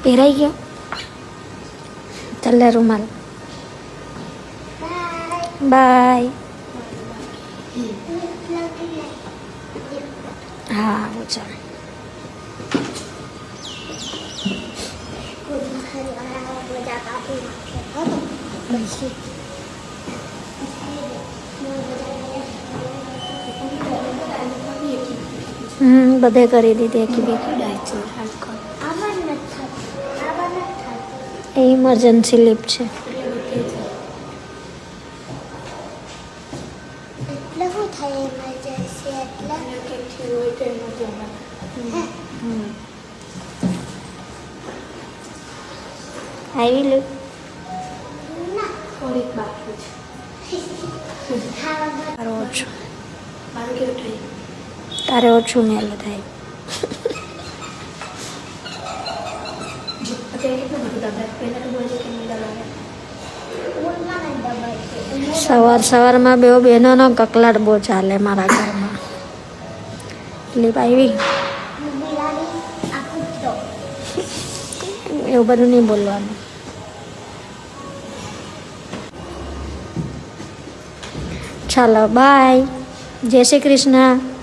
પહેરાઈ ગયો. ચાલ લે રૂમાલ. બાય. હા આવું ચાલ. બધે કરી દીધી એકી બી એ ઇમરજન્સી લીપ છે. આવી લે તારે ઓછું તારે ઓછું મેલું થાય. સવારમાં બે બહેનોનો કકલાટ બહુ ચાલે મારા ઘરમાં. લીપ આવી એવું બધું નહીં બોલવાનું. ચાલો બાય. જય શ્રી કૃષ્ણ.